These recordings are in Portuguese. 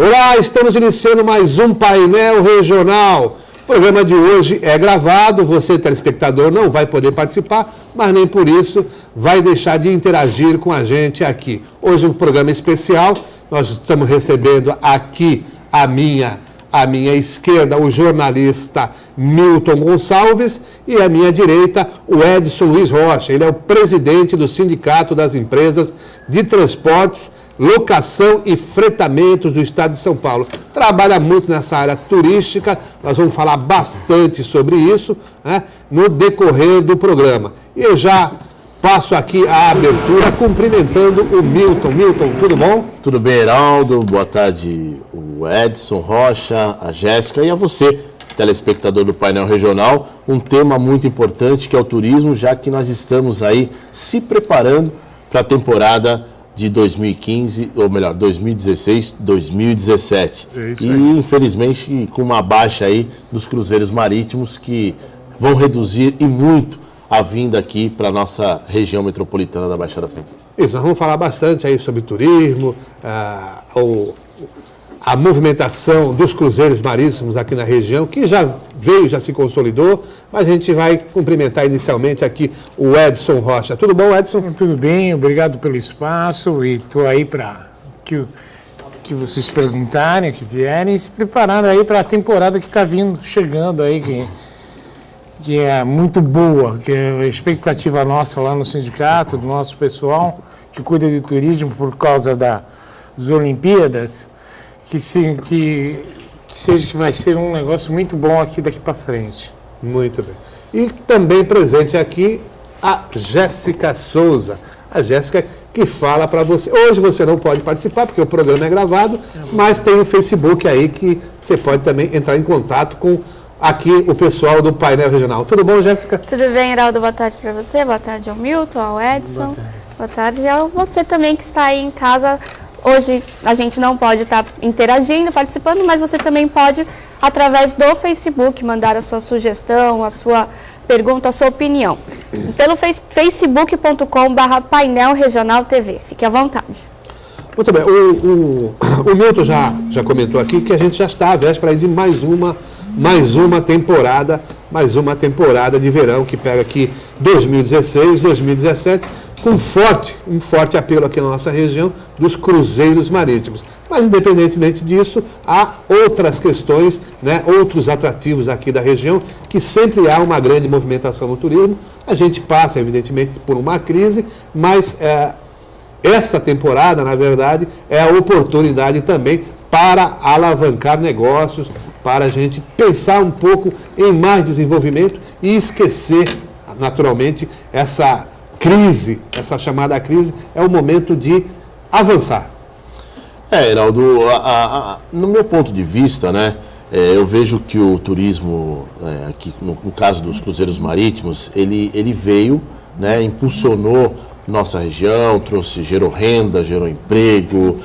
Olá, estamos iniciando mais um painel regional. O programa de hoje é gravado, você, telespectador, não vai poder participar, mas nem por isso vai deixar de interagir com a gente aqui. Hoje um programa especial, nós estamos recebendo aqui à minha esquerda o jornalista Milton Gonçalves e à minha direita o Edson Luiz Rocha. Ele é o presidente do Sindicato das Empresas de Transportes, Locação e Fretamentos do Estado de São Paulo. Trabalha muito nessa área turística, nós vamos falar bastante sobre isso, né, no decorrer do programa. E eu já passo aqui a abertura cumprimentando o Milton. Milton, tudo bom? Tudo bem, Heraldo. Boa tarde, o Edson Rocha, a Jéssica e a você, telespectador do Painel Regional. Um tema muito importante que é o turismo, já que nós estamos aí se preparando para a temporada de 2015, ou melhor, 2016, 2017. E, infelizmente, com uma baixa aí dos cruzeiros marítimos que vão reduzir e muito a vinda aqui para a nossa região metropolitana da Baixada Santista. Isso, nós vamos falar bastante aí sobre turismo, a movimentação dos cruzeiros marítimos aqui na região, que já veio, já se consolidou, mas a gente vai cumprimentar inicialmente aqui o Edson Rocha. Tudo bom, Edson? Tudo bem, obrigado pelo espaço e estou aí para que vocês perguntarem, que vierem, se preparando aí para a temporada que está chegando aí, que é muito boa, que é a expectativa nossa lá no sindicato, do nosso pessoal que cuida de turismo por causa das Olimpíadas, que vai ser um negócio muito bom aqui daqui para frente. Muito bem. E também presente aqui a Jéssica Souza. A Jéssica que fala para você. Hoje você não pode participar porque o programa é gravado, mas tem o Facebook aí que você pode também entrar em contato com aqui o pessoal do Painel Regional. Tudo bom, Jéssica? Tudo bem, Heraldo. Boa tarde para você, boa tarde ao Milton, ao Edson. Boa tarde a você também que está aí em casa. Hoje a gente não pode estar interagindo, participando, mas você também pode, através do Facebook, mandar a sua sugestão, a sua pergunta, a sua opinião. Pelo facebook.com/Painel Regional TV. Fique à vontade. Muito bem. O Milton já comentou aqui que a gente já está à véspera de mais uma temporada de verão que pega aqui 2016, 2017, com um forte apelo aqui na nossa região dos cruzeiros marítimos. Mas, independentemente disso, há outras questões, né, outros atrativos aqui da região, que sempre há uma grande movimentação no turismo. A gente passa, evidentemente, por uma crise, mas essa temporada, na verdade, é a oportunidade também para alavancar negócios, para a gente pensar um pouco em mais desenvolvimento e esquecer, naturalmente, essa crise, essa chamada crise, é o momento de avançar. Heraldo, no meu ponto de vista, né, eu vejo que o turismo, aqui no caso dos cruzeiros marítimos, ele veio, né, impulsionou nossa região, gerou renda, gerou emprego,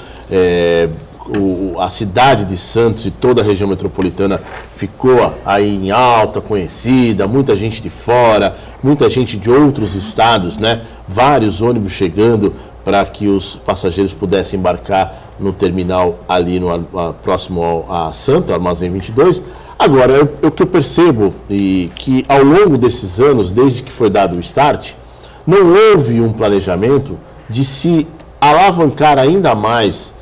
a cidade de Santos e toda a região metropolitana ficou aí em alta, conhecida, muita gente de fora, muita gente de outros estados, né? Vários ônibus chegando para que os passageiros pudessem embarcar no terminal ali próximo a Santa, Armazém 22. Agora, o que eu percebo que ao longo desses anos, desde que foi dado o start, não houve um planejamento de se alavancar ainda mais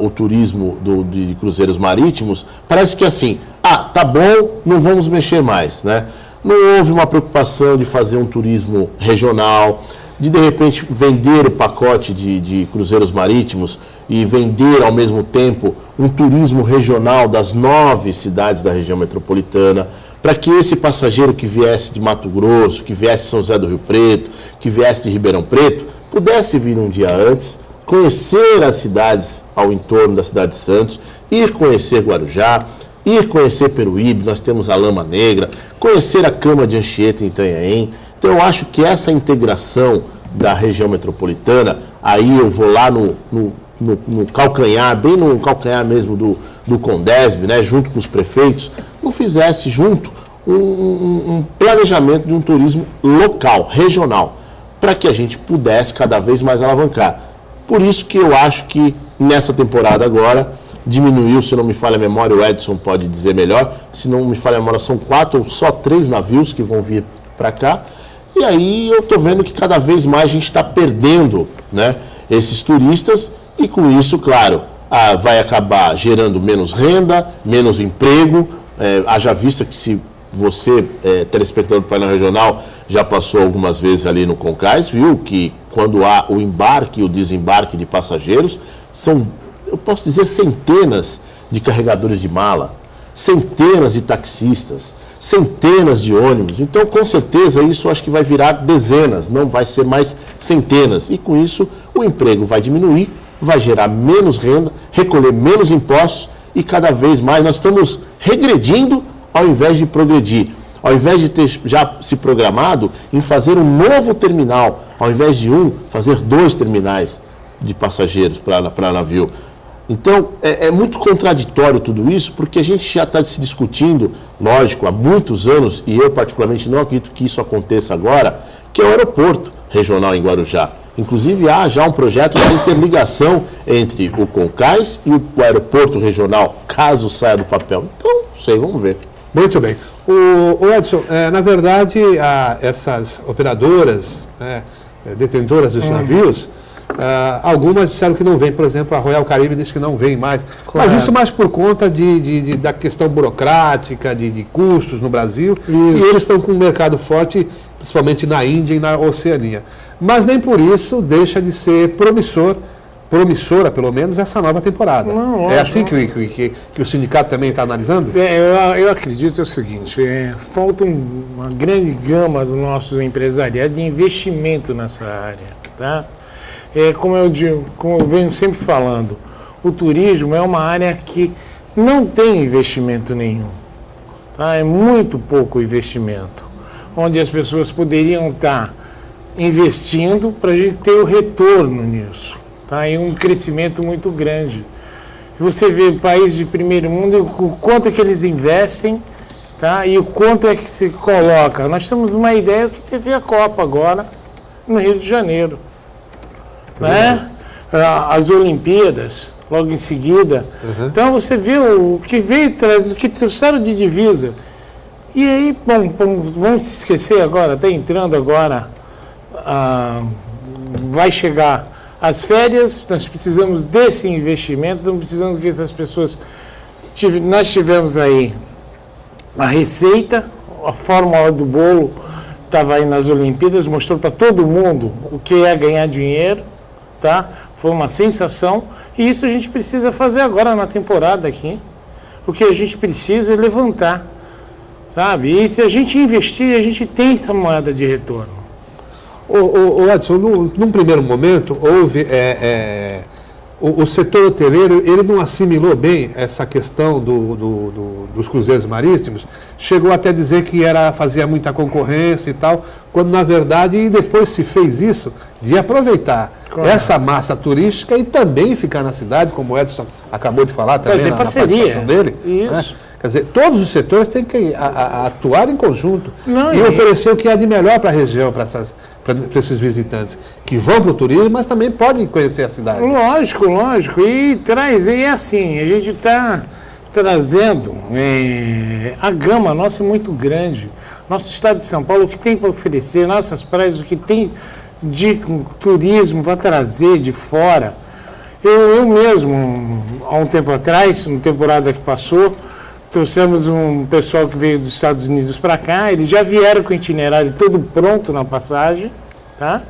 o turismo de cruzeiros marítimos. Parece que assim, tá bom, não vamos mexer mais, né? Não houve uma preocupação de fazer um turismo regional, de repente vender o pacote de cruzeiros marítimos e vender ao mesmo tempo um turismo regional das 9 cidades da região metropolitana, para que esse passageiro que viesse de Mato Grosso, que viesse de São José do Rio Preto, que viesse de Ribeirão Preto, pudesse vir um dia antes, conhecer as cidades ao entorno da cidade de Santos, ir conhecer Guarujá, ir conhecer Peruíbe, nós temos a Lama Negra, conhecer a Cama de Anchieta em Itanhaém. Então eu acho que essa integração da região metropolitana, aí eu vou lá no calcanhar, bem no calcanhar mesmo do Condesb, né, junto com os prefeitos, não fizesse junto um planejamento de um turismo local, regional, para que a gente pudesse cada vez mais alavancar. Por isso que eu acho que nessa temporada agora diminuiu, se não me falha a memória, o Edson pode dizer melhor, se não me falha a memória, são 4 ou só 3 navios que vão vir para cá. E aí eu estou vendo que cada vez mais a gente está perdendo, né, esses turistas e com isso, claro, vai acabar gerando menos renda, menos emprego, haja vista que se você, telespectador do painel regional, já passou algumas vezes ali no Concais, viu que quando há o embarque e o desembarque de passageiros, são, eu posso dizer, centenas de carregadores de mala, centenas de taxistas, centenas de ônibus. Então, com certeza, isso acho que vai virar dezenas, não vai ser mais centenas. E com isso, o emprego vai diminuir, vai gerar menos renda, recolher menos impostos e cada vez mais nós estamos regredindo ao invés de progredir. Ao invés de ter já se programado em fazer um novo terminal, ao invés de fazer 2 terminais de passageiros para navio. Então, é muito contraditório tudo isso, porque a gente já está se discutindo, lógico, há muitos anos, e eu particularmente não acredito que isso aconteça agora, que é o aeroporto regional em Guarujá. Inclusive, há já um projeto de interligação entre o Concais e o aeroporto regional, caso saia do papel. Então, não sei, vamos ver. Muito bem. O Edson, na verdade, essas operadoras, detentoras dos navios, algumas disseram que não vem. Por exemplo, a Royal Caribbean disse que não vem mais. Correto. Mas isso mais por conta da questão burocrática, de custos no Brasil. Isso. E eles estão com um mercado forte, principalmente na Índia e na Oceania. Mas nem por isso deixa de ser promissora, pelo menos, essa nova temporada. Não, é assim que o sindicato também está analisando? Eu acredito o seguinte, falta uma grande gama do nosso empresariado de investimento nessa área. Tá? Como eu venho sempre falando, o turismo é uma área que não tem investimento nenhum. Tá? É muito pouco investimento, onde as pessoas poderiam estar investindo para a gente ter o retorno nisso. Tá? E um crescimento muito grande. Você vê países de primeiro mundo, o quanto é que eles investem, tá? E o quanto é que se coloca. Nós temos uma ideia que teve a Copa agora, no Rio de Janeiro. Né? As Olimpíadas, logo em seguida. Uhum. Então você vê o que veio, o que trouxeram de divisa. E aí, vamos se esquecer agora, está entrando agora, vai chegar as férias, nós precisamos desse investimento, estamos precisando que essas pessoas... Nós tivemos aí a receita, a fórmula do bolo estava aí nas Olimpíadas, mostrou para todo mundo o que é ganhar dinheiro, tá? Foi uma sensação, e isso a gente precisa fazer agora na temporada aqui. O que a gente precisa é levantar, sabe? E se a gente investir, a gente tem essa moeda de retorno. O Edson, num primeiro momento, houve o setor hoteleiro, ele não assimilou bem essa questão dos cruzeiros marítimos, chegou até a dizer que fazia muita concorrência e tal, quando na verdade, e depois se fez isso, de aproveitar essa massa turística e também ficar na cidade, como o Edson acabou de falar também na participação dele. Isso. Né? Quer dizer, todos os setores têm que atuar em conjunto e oferecer o que há de melhor para a região, para esses visitantes que vão para o turismo, mas também podem conhecer a cidade. Lógico. E é assim, a gente está trazendo, a gama nossa é muito grande. Nosso estado de São Paulo, o que tem para oferecer, nossas praias, o que tem de turismo para trazer de fora. Eu mesmo, há um tempo atrás, na temporada que passou, trouxemos um pessoal que veio dos Estados Unidos para cá, eles já vieram com o itinerário todo pronto na passagem, tá?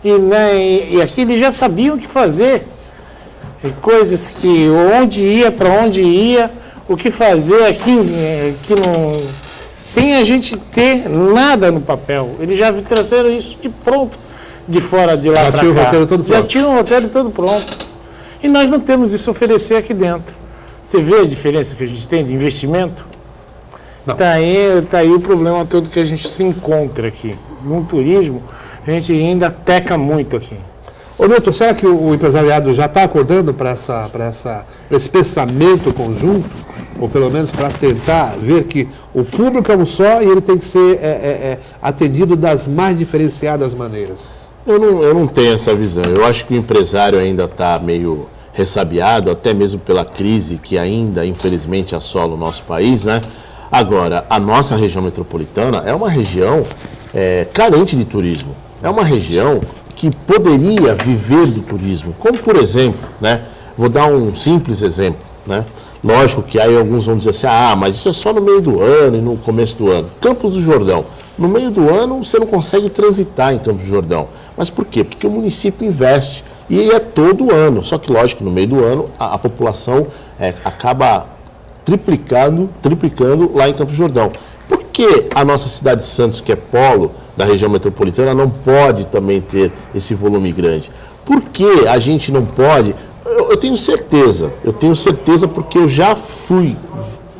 E aqui eles já sabiam o que fazer, coisas que para onde ia, o que fazer aqui sem a gente ter nada no papel. Eles já trouxeram isso de pronto, de fora de lá para cá. Já tinha o roteiro todo pronto. E nós não temos isso a oferecer aqui dentro. Você vê a diferença que a gente tem de investimento? Está aí o problema todo que a gente se encontra aqui. No turismo, a gente ainda peca muito aqui. Ô Milton, será que o empresariado já está acordando para esse pensamento conjunto? Ou pelo menos para tentar ver que o público é um só e ele tem que ser atendido das mais diferenciadas maneiras? Eu não tenho essa visão. Eu acho que o empresário ainda está meio ressabiado, até mesmo pela crise que ainda, infelizmente, assola o nosso país, né? Agora, a nossa região metropolitana é uma região carente de turismo. É uma região que poderia viver do turismo. Como, por exemplo, né? Vou dar um simples exemplo, né? Lógico que aí alguns vão dizer assim, mas isso é só no meio do ano e no começo do ano. Campos do Jordão. No meio do ano você não consegue transitar em Campos do Jordão. Mas por quê? Porque o município investe. E é todo ano. Só que, lógico, no meio do ano a população acaba triplicando lá em Campos do Jordão. Por que a nossa cidade de Santos, que é polo da região metropolitana, não pode também ter esse volume grande? Por que a gente não pode? Eu tenho certeza porque eu já fui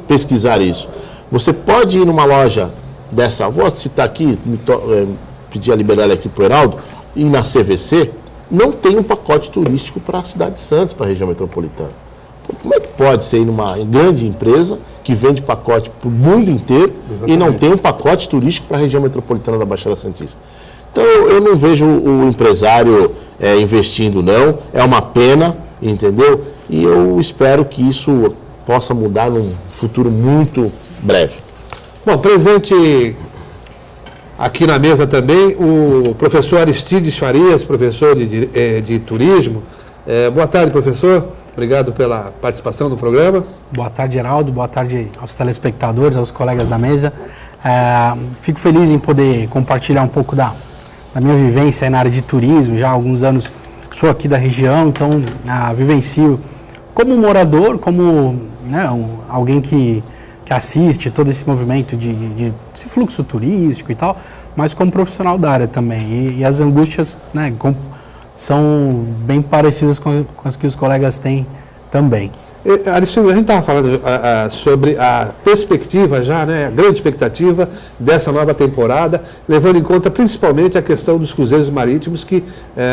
pesquisar isso. Você pode ir numa loja dessa, vou citar aqui, pedir a liberdade aqui para o Heraldo, ir na CVC, não tem um pacote turístico para a cidade de Santos, para a região metropolitana. Como é que pode ser ir numa grande empresa que vende pacote para o mundo inteiro e não tem um pacote turístico para a região metropolitana da Baixada Santista? Então eu não vejo o empresário investindo não, é uma pena, entendeu? E eu espero que isso possa mudar num futuro muito breve. Bom, presente aqui na mesa também o professor Aristides Farias, professor de turismo. Boa tarde, professor. Obrigado pela participação no programa. Boa tarde, Heraldo. Boa tarde aos telespectadores, aos colegas da mesa. Fico feliz em poder compartilhar um pouco da minha vivência na área de turismo. Já há alguns anos sou aqui da região, então vivencio como morador, como alguém que assiste todo esse movimento de esse fluxo turístico e tal, mas como profissional da área também. E as angústias, né, são bem parecidas com as que os colegas têm também. Aristides, a gente estava falando sobre a perspectiva já, né, a grande expectativa dessa nova temporada, levando em conta principalmente a questão dos cruzeiros marítimos, que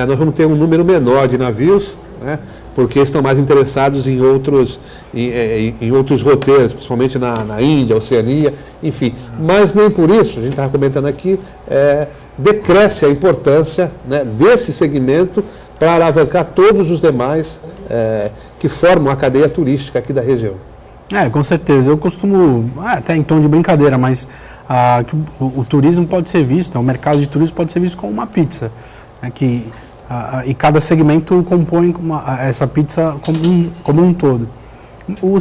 nós vamos ter um número menor de navios, né, porque estão mais interessados em outros roteiros, principalmente na Índia, Oceania, enfim. Mas nem por isso, a gente estava comentando aqui, decresce a importância, né, desse segmento para alavancar todos os demais que formam a cadeia turística aqui da região. Com certeza. Eu costumo, até em tom de brincadeira, mas que o turismo pode ser visto, o mercado de turismo pode ser visto como uma pizza, né, e cada segmento compõe essa pizza como um todo. O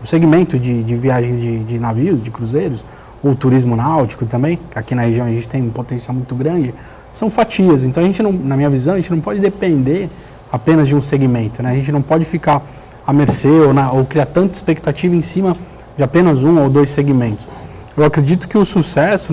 segmento de viagens de navios, de cruzeiros, o turismo náutico também, aqui na região a gente tem um potencial muito grande, são fatias. Então a gente não, na minha visão, a gente não pode depender apenas de um segmento, né? A gente não pode ficar à mercê ou criar tanta expectativa em cima de apenas um ou dois segmentos. Eu acredito que o sucesso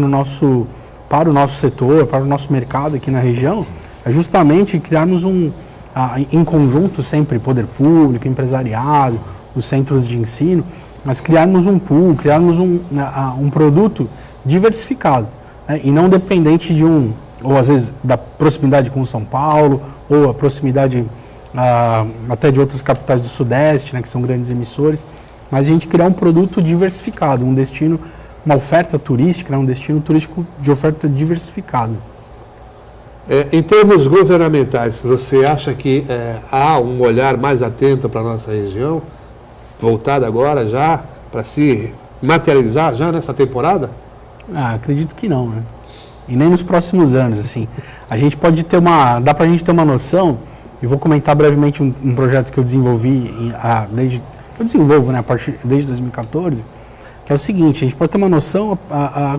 para o nosso setor, para o nosso mercado aqui na região, é justamente criarmos em conjunto sempre poder público, empresariado, os centros de ensino, mas criarmos um pool, criarmos um produto diversificado, né, e não dependente de ou às vezes da proximidade com São Paulo, ou a proximidade até de outras capitais do Sudeste, né, que são grandes emissores, mas a gente criar um produto diversificado, um destino, uma oferta turística, né, um destino turístico de oferta diversificada. Em termos governamentais, você acha que há um olhar mais atento para a nossa região, voltado agora já para se materializar já nessa temporada? Acredito que não, né? E nem nos próximos anos, assim. A gente pode ter dá para a gente ter uma noção, e vou comentar brevemente um projeto que eu desenvolvi, desde 2014, que é o seguinte: a gente pode ter uma noção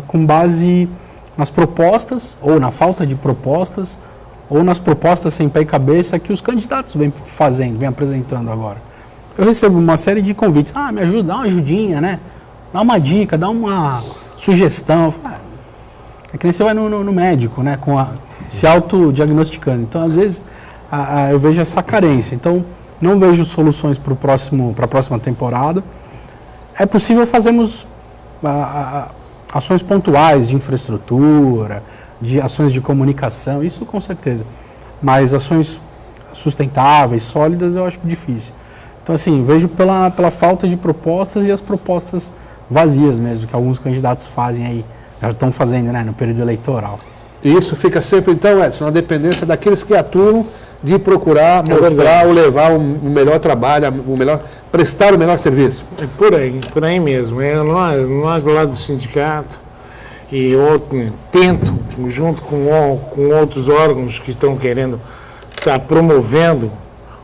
com base nas propostas, ou na falta de propostas, ou nas propostas sem pé e cabeça que os candidatos vêm apresentando agora. Eu recebo uma série de convites, me ajuda, dá uma ajudinha, né? Dá uma dica, dá uma sugestão. É que nem você vai no médico, né? Se autodiagnosticando. Então, às vezes, eu vejo essa carência. Então, não vejo soluções para a próxima temporada. É possível fazermos ações pontuais de infraestrutura, de ações de comunicação, isso com certeza. Mas ações sustentáveis, sólidas, eu acho difícil. Então, assim, vejo pela falta de propostas e as propostas vazias mesmo, que alguns candidatos fazem aí, já estão fazendo, né, no período eleitoral. E isso fica sempre, então, Edson, na dependência daqueles que atuam de procurar mostrar ou levar o melhor trabalho, prestar o melhor serviço. É por aí mesmo. Nós lá do sindicato e tento, junto com outros órgãos que estão querendo estar promovendo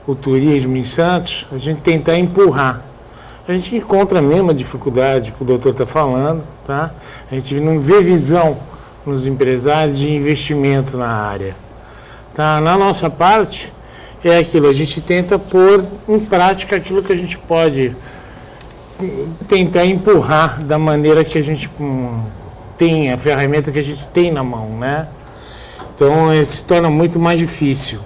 o turismo em Santos, a gente tentar empurrar. A gente encontra a mesma dificuldade que o doutor está falando, tá? A gente não vê visão nos empresários de investimento na área. Tá? Na nossa parte, é aquilo, a gente tenta pôr em prática aquilo que a gente pode tentar empurrar da maneira que a gente tem, a ferramenta que a gente tem na mão, né? Então, se torna muito mais difícil.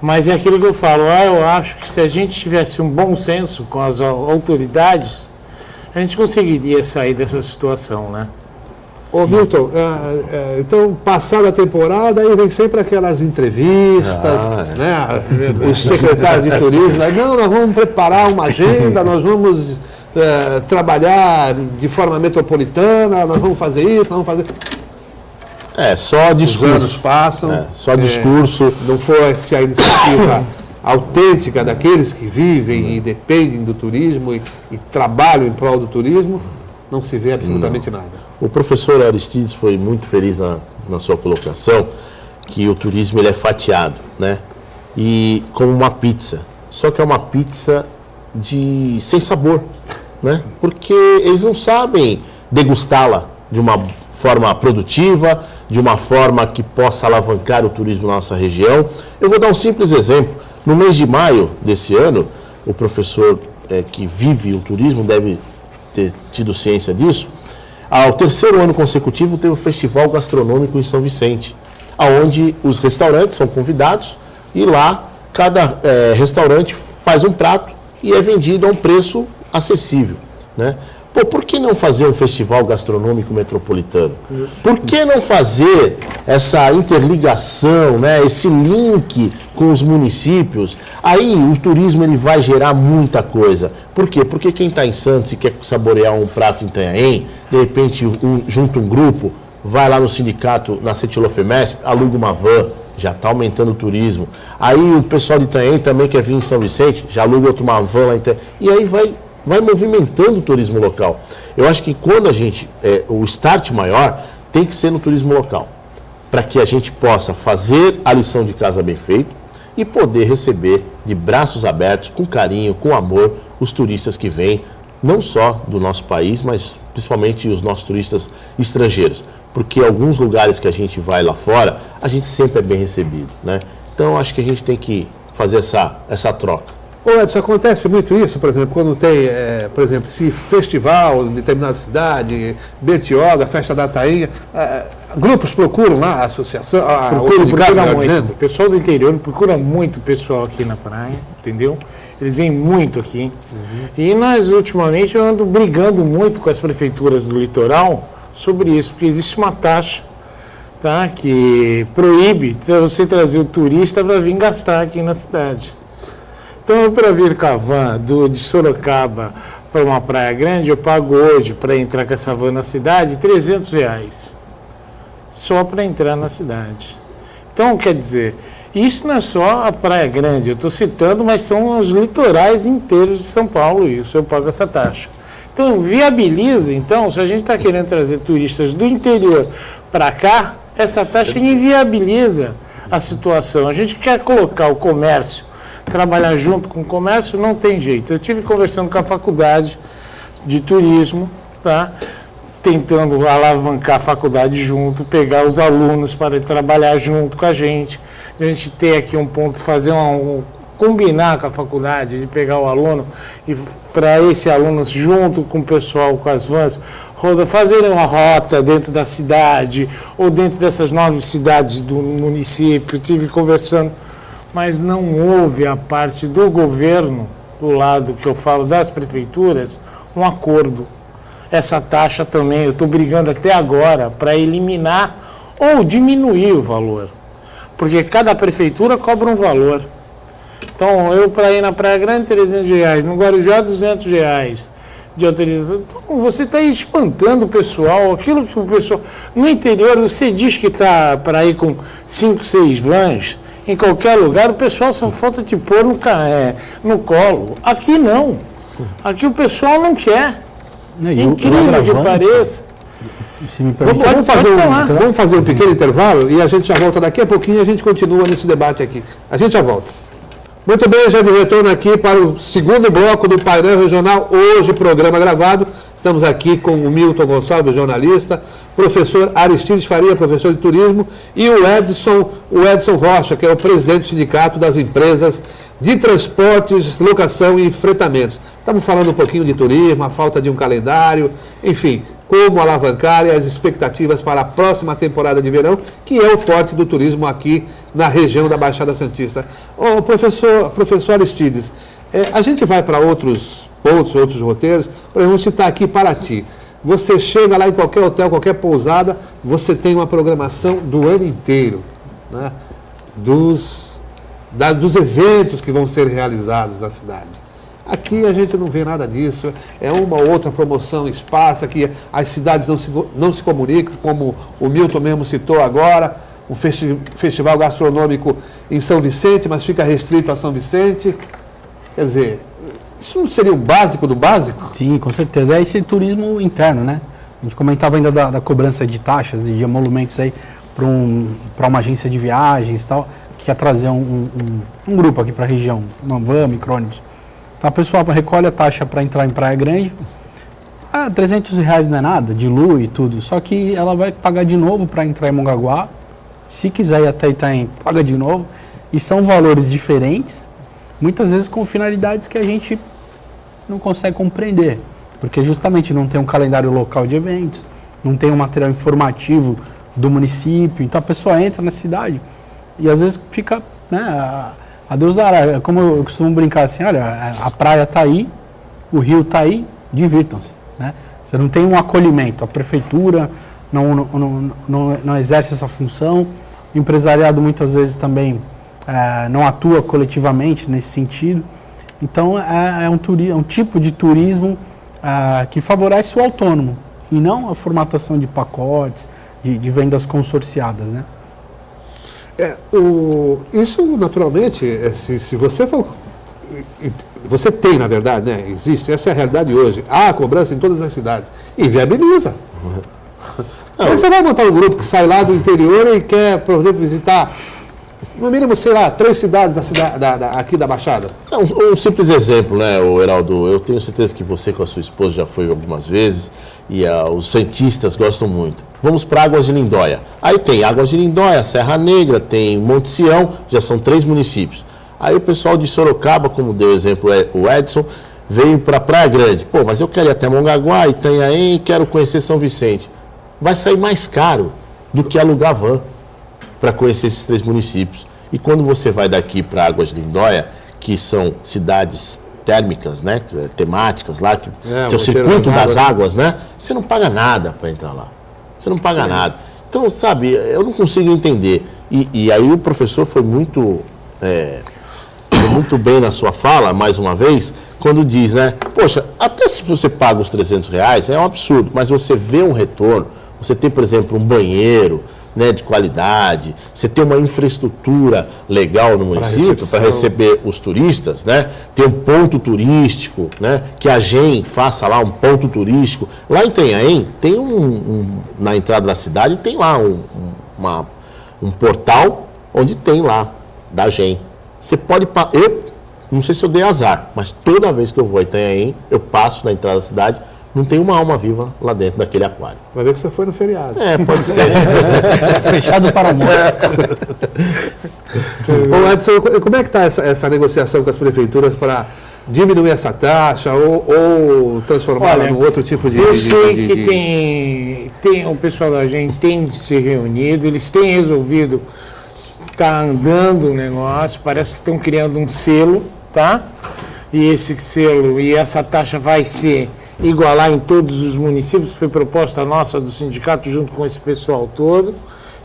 Mas é aquilo que eu falo, eu acho que se a gente tivesse um bom senso com as autoridades, a gente conseguiria sair dessa situação, né? Ô Milton, então, passada a temporada, aí vem sempre aquelas entrevistas, né? Os secretários de turismo, não, nós vamos preparar uma agenda, nós vamos trabalhar de forma metropolitana, nós vamos fazer isso, nós vamos fazer... Só discurso. Os anos passam. Só discurso. Não foi-se a iniciativa autêntica daqueles que vivem e dependem do turismo e trabalham em prol do turismo, não se vê absolutamente nada. O professor Aristides foi muito feliz na sua colocação, que o turismo ele é fatiado, né? E como uma pizza. Só que é uma pizza sem sabor, né? Porque eles não sabem degustá-la de uma forma produtiva, de uma forma que possa alavancar o turismo na nossa região. Eu vou dar um simples exemplo. No mês de maio desse ano, o professor que vive o turismo deve ter tido ciência disso. Ao terceiro ano consecutivo, teve o Festival Gastronômico em São Vicente, onde os restaurantes são convidados e lá cada restaurante faz um prato e é vendido a um preço acessível, né? Por que não fazer um festival gastronômico metropolitano? Por que não fazer essa interligação, né, esse link com os municípios? Aí o turismo ele vai gerar muita coisa. Por quê? Porque quem está em Santos e quer saborear um prato em Itanhaém, de repente junta um grupo, vai lá no sindicato, na Cetilofemesp, aluga uma van, já está aumentando o turismo. Aí o pessoal de Itanhaém também quer vir em São Vicente, já aluga uma van lá em Itanhaém. E aí vai movimentando o turismo local. Eu acho que quando o start maior tem que ser no turismo local, para que a gente possa fazer a lição de casa bem feita e poder receber de braços abertos, com carinho, com amor, os turistas que vêm, não só do nosso país, mas principalmente os nossos turistas estrangeiros, porque alguns lugares que a gente vai lá fora, a gente sempre é bem recebido, né? Então, acho que a gente tem que fazer essa troca. Ô Edson, acontece muito isso, por exemplo, quando tem, por exemplo, se festival em determinada cidade, Bertioga, Festa da Tainha, grupos procuram lá a associação, o sindicato, melhor dizendo? O pessoal do interior procura muito o pessoal aqui na praia, entendeu? Eles vêm muito aqui. E nós, ultimamente, eu ando brigando muito com as prefeituras do litoral sobre isso, porque existe uma taxa, tá, que proíbe você trazer o turista para vir gastar aqui na cidade. Então, para vir com a van de Sorocaba para uma praia grande, eu pago hoje, para entrar com essa van na cidade, R$300. Só para entrar na cidade. Então, quer dizer, isso não é só a praia grande, eu estou citando, mas são os litorais inteiros de São Paulo, isso, eu pago essa taxa. Então, viabiliza, se a gente está querendo trazer turistas do interior para cá, essa taxa inviabiliza a situação. A gente quer colocar o comércio, trabalhar junto com o comércio, não tem jeito. Eu estive conversando com a faculdade de turismo, tá? Tentando alavancar a faculdade junto, pegar os alunos para trabalhar junto com a gente ter aqui um ponto, fazer combinar com a faculdade, de pegar o aluno e para esse aluno junto com o pessoal, com as vans, fazerem uma rota dentro da cidade ou dentro dessas 9 cidades do município. Estive conversando, mas não houve a parte do governo, do lado que eu falo das prefeituras, um acordo. Essa taxa também, eu estou brigando até agora para eliminar ou diminuir o valor, porque cada prefeitura cobra um valor. Então, eu para ir na Praia Grande, R$300, no Guarujá, R$200, de autorização. Então, você está espantando o pessoal, aquilo que o pessoal... No interior, você diz que está para ir com 5, 6 vans, em qualquer lugar, o pessoal só falta te pôr no colo. Aqui não. Aqui o pessoal não quer. Incrível que pareça. Se me permite, Vamos fazer um pequeno intervalo e a gente já volta daqui a pouquinho e a gente continua nesse debate aqui. A gente já volta. Muito bem, já de retorno aqui para o segundo bloco do Painel Regional, hoje programa gravado. Estamos aqui com o Milton Gonçalves, jornalista, professor Aristides Faria, professor de turismo, e o Edson Rocha, que é o presidente do Sindicato das Empresas de Transportes, Locação e Fretamentos. Estamos falando um pouquinho de turismo, a falta de um calendário, enfim, como alavancar e as expectativas para a próxima temporada de verão, que é o forte do turismo aqui na região da Baixada Santista. Ô, professor Aristides, a gente vai para outros pontos, outros roteiros, por exemplo, citar aqui Paraty. Você chega lá em qualquer hotel, qualquer pousada, você tem uma programação do ano inteiro, né? Dos eventos que vão ser realizados na cidade. Aqui a gente não vê nada disso, é uma ou outra promoção esparsa, que as cidades não se comunicam, como o Milton mesmo citou agora, um festival gastronômico em São Vicente, mas fica restrito a São Vicente. Quer dizer, isso não seria o básico do básico? Sim, com certeza. É esse turismo interno, né? A gente comentava ainda da cobrança de taxas, de emolumentos aí para uma agência de viagens e tal, que quer trazer um grupo aqui para a região, uma van, micro-ônibus. Então a pessoa recolhe a taxa para entrar em Praia Grande, R$300 não é nada, dilui e tudo, só que ela vai pagar de novo para entrar em Mongaguá, se quiser ir até Itaém, paga de novo, e são valores diferentes, muitas vezes com finalidades que a gente não consegue compreender, porque justamente não tem um calendário local de eventos, não tem um material informativo do município, então a pessoa entra na cidade e às vezes fica, né, a Deus dará, como eu costumo brincar assim, olha, a praia está aí, o rio está aí, divirtam-se, né? Você não tem um acolhimento, a prefeitura não exerce essa função, o empresariado muitas vezes também não atua coletivamente nesse sentido, então é um tipo de turismo que favorece o autônomo e não a formatação de pacotes, de vendas consorciadas, né? Isso, naturalmente, se você for... Você tem, na verdade, né? Existe, essa é a realidade hoje. Há cobrança em todas as cidades. E viabiliza. Aí você vai montar um grupo que sai lá do interior e quer, por exemplo, visitar, no mínimo, sei lá, 3 cidades aqui da Baixada. Um simples exemplo, né, Heraldo? Eu tenho certeza que você com a sua esposa já foi algumas vezes e os cientistas gostam muito. Vamos para Águas de Lindóia. Aí tem Águas de Lindóia, Serra Negra, tem Monte Sião, já são 3 municípios. Aí o pessoal de Sorocaba, como deu exemplo o Edson, veio para Praia Grande. Pô, mas eu quero ir até Mongaguá, Itanhaém, quero conhecer São Vicente. Vai sair mais caro do que alugar van para conhecer esses 3 municípios. E quando você vai daqui para Águas de Lindóia, que são cidades térmicas, né, temáticas lá, que tem o circuito das águas, né, você não paga nada para entrar lá. Você não paga nada. Então, sabe, eu não consigo entender. E aí o professor foi muito bem na sua fala, mais uma vez, quando diz, né, poxa, até se você paga os R$300, é um absurdo, mas você vê um retorno, você tem, por exemplo, um banheiro, né, de qualidade, você tem uma infraestrutura legal no município para receber os turistas, né, tem um ponto turístico, né, que a GEM faça lá um ponto turístico. Lá em Itanhaém, tem na entrada da cidade, tem lá um portal onde tem lá, da GEM. Você pode, eu não sei se eu dei azar, mas toda vez que eu vou a Itanhaém, eu passo na entrada da cidade, não tem uma alma viva lá dentro daquele aquário. Vai ver que você foi no feriado. Pode ser. Fechado para almoço. Bom, Edson, como é que está essa negociação com as prefeituras para diminuir essa taxa ou transformá-la num outro tipo de... Eu sei que tem o pessoal da gente tem se reunido, eles têm resolvido, está andando o negócio, parece que estão criando um selo, tá? E esse selo e essa taxa vai ser igualar em todos os municípios, foi proposta nossa do sindicato junto com esse pessoal todo,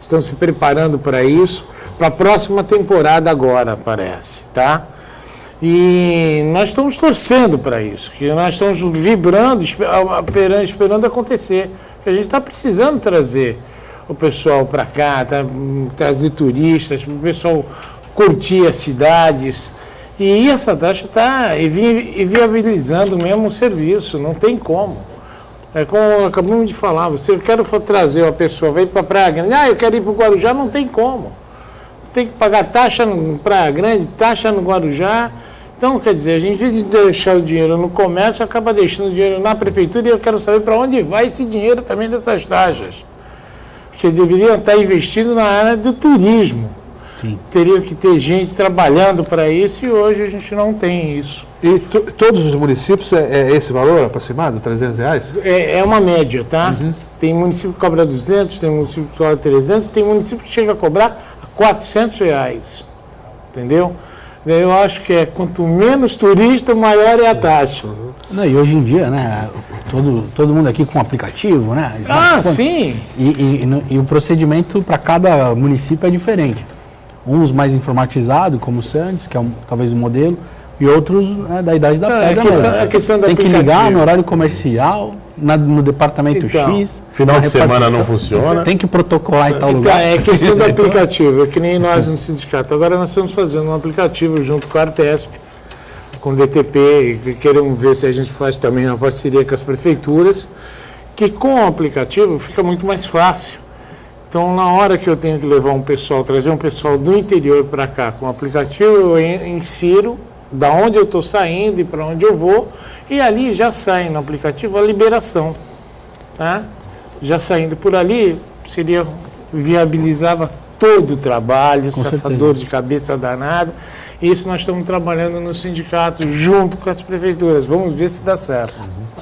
estão se preparando para isso, para a próxima temporada agora, parece, tá? E nós estamos torcendo para isso, que nós estamos vibrando, esperando acontecer. A gente está precisando trazer o pessoal para cá, trazer turistas, para o pessoal curtir as cidades. E essa taxa está viabilizando mesmo o serviço, não tem como. É como acabamos de falar, eu quero trazer uma pessoa, vem para Praia Grande, eu quero ir para o Guarujá, não tem como. Tem que pagar taxa no Praia Grande, taxa no Guarujá. Então, quer dizer, a gente, em vez de deixar o dinheiro no comércio, acaba deixando o dinheiro na prefeitura e eu quero saber para onde vai esse dinheiro também dessas taxas. Que deveriam estar investindo na área do turismo. Sim. Teria que ter gente trabalhando para isso e hoje a gente não tem isso. E todos os municípios é esse valor aproximado, R$300? É uma média, tá? Tem município que cobra 200, tem município que cobra 300, tem município que chega a cobrar R$400, entendeu? Eu acho que quanto menos turista, maior é a taxa. Não, e hoje em dia, né, todo mundo aqui com aplicativo, né? Sim. E o procedimento para cada município é diferente. Uns mais informatizados, como o Santos, que é talvez um modelo, e outros da idade da pedra. A questão da tem que ligar no horário comercial, no departamento X. Final de semana não funciona. Tem que protocolar em tal lugar. É questão do aplicativo, é que nem nós no sindicato. Agora nós estamos fazendo um aplicativo junto com a Artesp, com o DTP, e queremos ver se a gente faz também uma parceria com as prefeituras, que com o aplicativo fica muito mais fácil. Então, na hora que eu tenho que levar trazer um pessoal do interior para cá com o aplicativo, eu insiro da onde eu estou saindo e para onde eu vou, e ali já sai no aplicativo a liberação. Tá? Já saindo por ali, viabilizava todo o trabalho, essa dor de cabeça danada. Isso nós estamos trabalhando no sindicato junto com as prefeituras. Vamos ver se dá certo.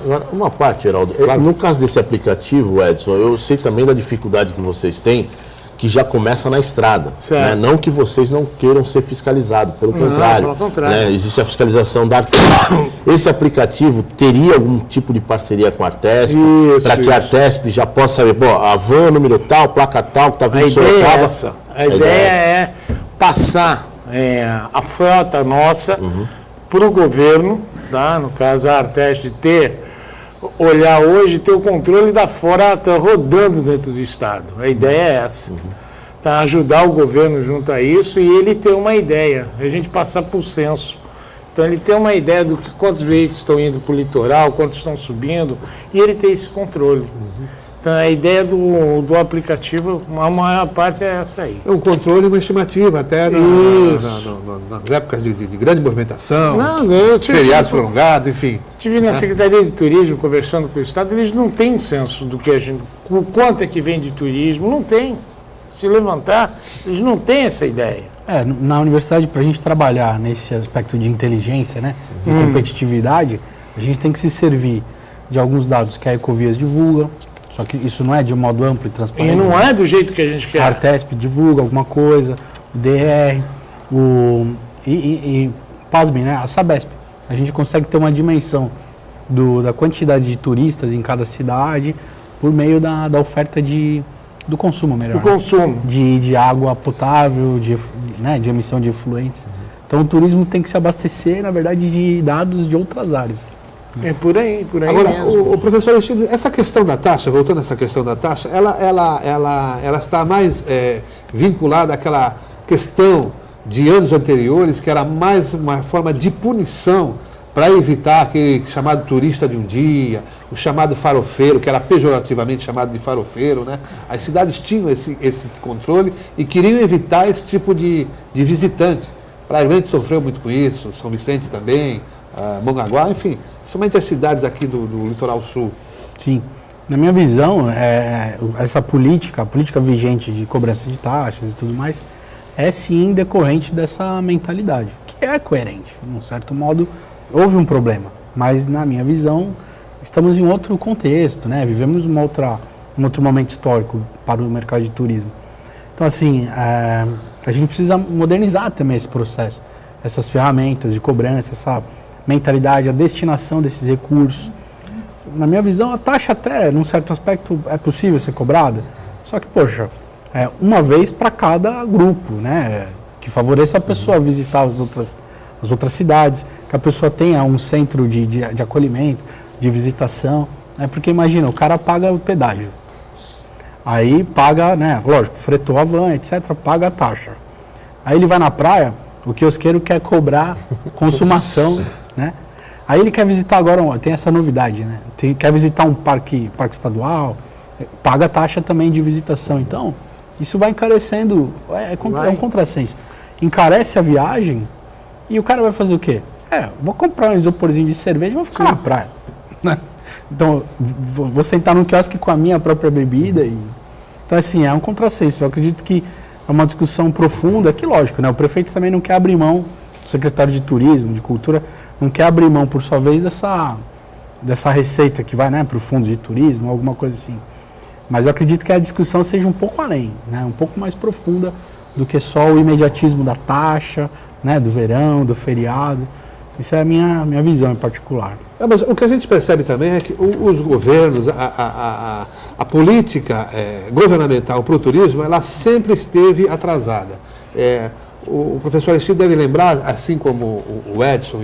Agora, uma parte, Geraldo, no caso desse aplicativo, Edson, eu sei também da dificuldade que vocês têm, que já começa na estrada. Né? Não que vocês não queiram ser fiscalizados, pelo contrário. Né? Existe a fiscalização da Artesp. Esse aplicativo teria algum tipo de parceria com a Artesp, para que a Artesp já possa saber, a van, número tal, placa tal, que está vindo Sorocaba. A ideia é passar a frota nossa para o governo, tá? No caso a Artesp olhar hoje, ter o controle da frota rodando dentro do estado. A ideia é essa. Tá? Ajudar o governo junto a isso e ele ter uma ideia, a gente passar por censo. Então ele ter uma ideia do que quantos veículos estão indo para o litoral, quantos estão subindo, e ele ter esse controle. Então a ideia do aplicativo, a maior parte é essa aí. É um controle e uma estimativa, até nas épocas de grande movimentação, feriados prolongados, enfim. Estive na Secretaria de Turismo conversando com o Estado, eles não têm censo do que o quanto é que vem de turismo, não tem. Se levantar, eles não têm essa ideia. Na universidade, para a gente trabalhar nesse aspecto de inteligência, né, de competitividade, a gente tem que se servir de alguns dados que a Ecovias divulga. Só que isso não é de um modo amplo e transparente. E não é do jeito que a gente quer. A Artesp divulga alguma coisa, o DR, pasmem, né? A Sabesp. A gente consegue ter uma dimensão da quantidade de turistas em cada cidade por meio da oferta do consumo, melhor. Do consumo. De água potável, de emissão de efluentes. Então o turismo tem que se abastecer, na verdade, de dados de outras áreas. É por aí Agora, mesmo. o professor Aristides, essa questão da taxa, voltando a essa questão da taxa, ela está mais vinculada àquela questão de anos anteriores, que era mais uma forma de punição para evitar aquele chamado turista de um dia, o chamado farofeiro, que era pejorativamente chamado de farofeiro, né? As cidades tinham esse controle e queriam evitar esse tipo de visitante. Praia Grande sofreu muito com isso, São Vicente também, Mongaguá, enfim, somente as cidades aqui do litoral sul. Sim. Na minha visão, essa política, a política vigente de cobrança de taxas e tudo mais, é sim decorrente dessa mentalidade, que é coerente. De um certo modo, houve um problema, mas na minha visão, estamos em outro contexto, né? Vivemos um outro momento histórico para o mercado de turismo. Então, assim, a gente precisa modernizar também esse processo, essas ferramentas de cobrança, essa mentalidade, a destinação desses recursos. Na minha visão, a taxa até, num certo aspecto, é possível ser cobrada, só que, poxa, uma vez para cada grupo, né? Que favoreça a pessoa visitar as as outras cidades, que a pessoa tenha um centro de acolhimento, de visitação, né? Porque imagina, o cara paga o pedágio, aí paga, né, lógico, fretou a van, etc., paga a taxa. Aí ele vai na praia, o quiosqueiro quer cobrar consumação, né? Aí ele quer visitar agora, tem essa novidade, né? Quer visitar um parque estadual, paga taxa também de visitação. Então, isso vai encarecendo, é um contrassenso. Encarece a viagem e o cara vai fazer o quê? Vou comprar um isoporzinho de cerveja e vou ficar na praia, né? Então, vou sentar no quiosque com a minha própria bebida. Então, assim, é um contrassenso. Eu acredito que é uma discussão profunda, que lógico, né? O prefeito também não quer abrir mão, o secretário de Turismo, de Cultura, não quer abrir mão, por sua vez, dessa receita que vai, né, para o fundo de turismo, alguma coisa assim. Mas eu acredito que a discussão seja um pouco além, né, um pouco mais profunda do que só o imediatismo da taxa, né, do verão, do feriado. Isso é a minha visão em particular. Mas o que a gente percebe também é que os governos, a política governamental para o turismo, ela sempre esteve atrasada. O professor Aristides deve lembrar, assim como o Edson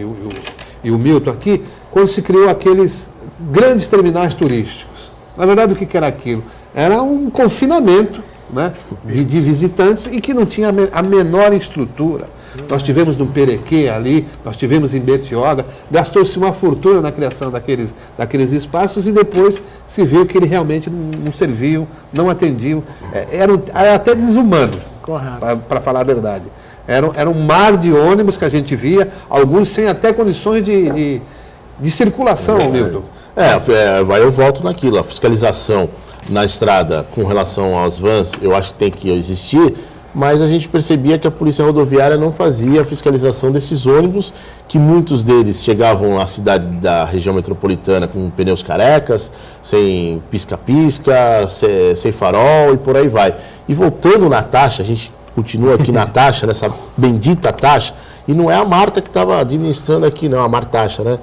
e o Milton aqui, quando se criou aqueles grandes terminais turísticos. Na verdade, o que era aquilo? Era um confinamento, né, de visitantes e que não tinha a menor estrutura. Nós tivemos no Perequê ali, nós tivemos em Betioga, gastou-se uma fortuna na criação daqueles espaços e depois se viu que eles realmente não serviam, não atendiam, era até desumano, para falar a verdade. Era um mar de ônibus que a gente via, alguns sem até condições de circulação, Milton. Aí eu volto naquilo, a fiscalização na estrada com relação às vans, eu acho que tem que existir, mas a gente percebia que a Polícia Rodoviária não fazia a fiscalização desses ônibus, que muitos deles chegavam à cidade da região metropolitana com pneus carecas, sem pisca-pisca, sem farol e por aí vai. E voltando na taxa, a gente continua aqui na taxa, nessa bendita taxa, e não é a Marta que estava administrando aqui, não, a Martaxa, né?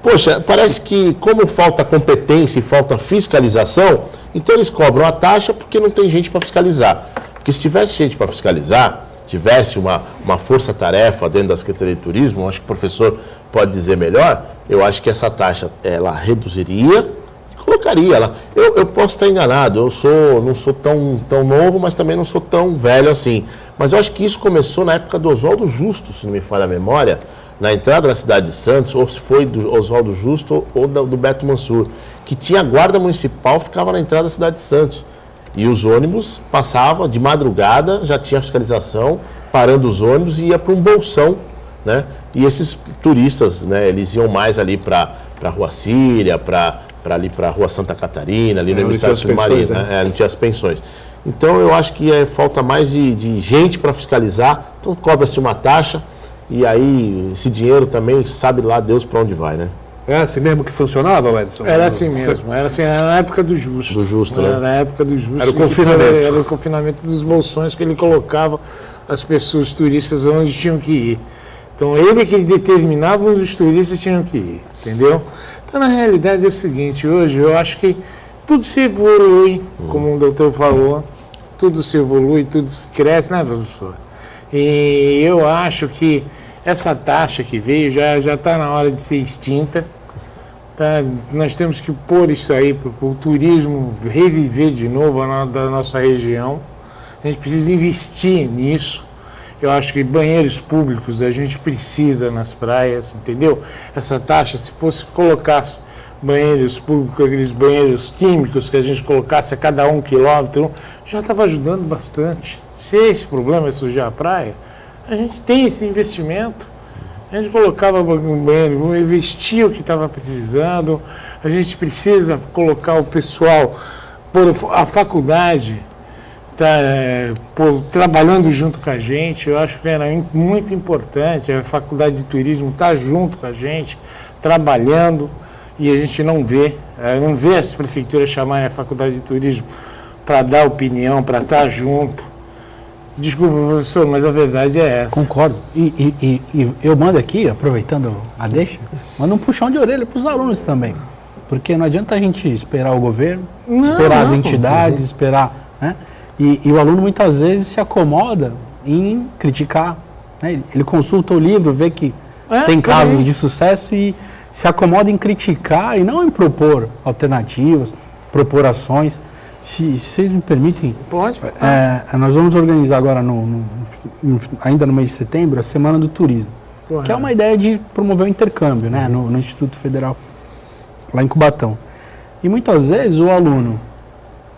Poxa, parece que como falta competência e falta fiscalização, então eles cobram a taxa porque não tem gente para fiscalizar. Porque se tivesse gente para fiscalizar, tivesse uma força-tarefa dentro da Secretaria de Turismo, acho que o professor pode dizer melhor, eu acho que essa taxa ela reduziria e colocaria ela. Eu posso estar enganado, não sou tão novo, mas também não sou tão velho assim. Mas eu acho que isso começou na época do Oswaldo Justo, se não me falha a memória, na entrada da cidade de Santos, ou se foi do Oswaldo Justo ou do Beto Mansur, que tinha a guarda municipal, ficava na entrada da cidade de Santos. E os ônibus passavam de madrugada, já tinha fiscalização, parando os ônibus e ia para um bolsão, né? E esses turistas, né, eles iam mais ali para a Rua Síria, ali para a Rua Santa Catarina, ali no Emissário Submarino, né? Não tinha as pensões. Então eu acho que falta mais de gente para fiscalizar, então cobra-se uma taxa e aí esse dinheiro também sabe lá Deus para onde vai, né? É assim mesmo que funcionava, Edson? Era assim mesmo, era na época do Justo. Do Justo, né? Era na época do Justo. Era o confinamento. Era o confinamento dos bolsões que ele colocava as pessoas, os turistas, onde tinham que ir. Então ele que determinava onde os turistas tinham que ir, entendeu? Então na realidade é o seguinte, hoje eu acho que tudo se evolui, como o doutor falou, tudo se evolui, tudo se cresce, né, professor? E eu acho que essa taxa que veio já está na hora de ser extinta. Tá? Nós temos que pôr isso aí para o turismo reviver de novo da nossa região. A gente precisa investir nisso. Eu acho que banheiros públicos a gente precisa nas praias, entendeu? Essa taxa, se fosse colocasse banheiros públicos, aqueles banheiros químicos que a gente colocasse a cada 1 quilômetro, já estava ajudando bastante. Se esse problema é sujar a praia, a gente tem esse investimento. A gente colocava um banheiro, investia o que estava precisando. A gente precisa colocar o pessoal, a faculdade, trabalhando junto com a gente. Eu acho que era muito importante a faculdade de turismo estar junto com a gente, trabalhando, e a gente não vê as prefeituras chamarem a faculdade de turismo para dar opinião, para estar junto. Desculpa, professor, mas a verdade é essa. Concordo. E eu mando aqui, aproveitando a deixa, mando um puxão de orelha para os alunos também. Porque não adianta a gente esperar o governo, esperar as entidades, esperar, né? E o aluno muitas vezes se acomoda em criticar, né? Ele consulta o livro, vê que tem casos de sucesso e se acomoda em criticar e não em propor alternativas, propor ações. Se vocês me permitem, Pode. nós vamos organizar agora, ainda no mês de setembro, a Semana do Turismo, que é uma ideia de promover o intercâmbio, né, no Instituto Federal, lá em Cubatão. E muitas vezes o aluno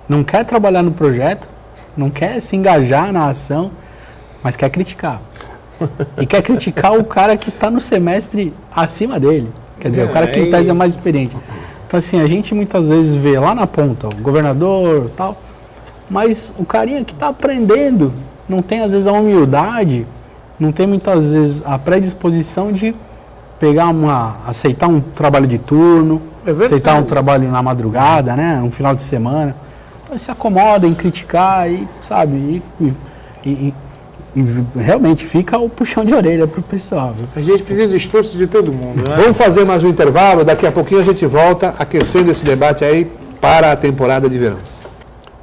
não quer trabalhar no projeto, não quer se engajar na ação, mas quer criticar. E quer criticar o cara que está no semestre acima dele. Quer dizer, o cara que em tese é mais experiente. Então, assim, a gente muitas vezes vê lá na ponta o governador e tal, mas o carinha que está aprendendo não tem, às vezes, a humildade, não tem, muitas vezes, a predisposição de aceitar um trabalho de turno, aceitar um trabalho na madrugada, né, um final de semana. Então, ele se acomoda em criticar e, sabe, e realmente fica o puxão de orelha para o pessoal. Viu? A gente precisa do esforço de todo mundo, né? Vamos fazer mais um intervalo, daqui a pouquinho a gente volta aquecendo esse debate aí para a temporada de verão.